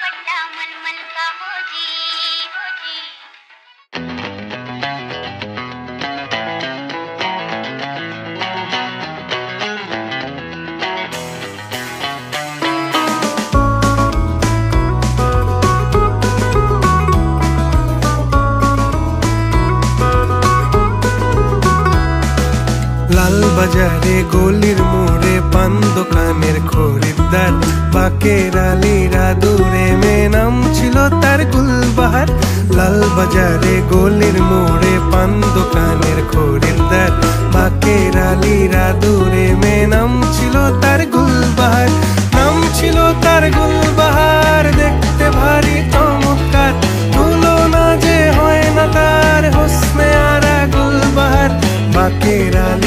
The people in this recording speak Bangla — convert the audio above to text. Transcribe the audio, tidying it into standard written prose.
दुपट्टा मलमल का हो जी, हो जी। লাল বাজারে গলির মোড়ে পান দোকানের খরিদ্দার, বাকের আলীরা দূরে মেয়ে নাম ছিল তার গুলবাহার। লাল বাজারে গলির মোড়ে পান দোকানের খরিদ্দার, বাকের আলীরা দূরে মেয়ে নাম ছিল তার গুলবাহার। নাম ছিল তার গুলবাহার, দেখতে ভারী চমৎকার, তুলনা যে হয় না তার হোসনে আরা গুলবাহার। বাকের আলী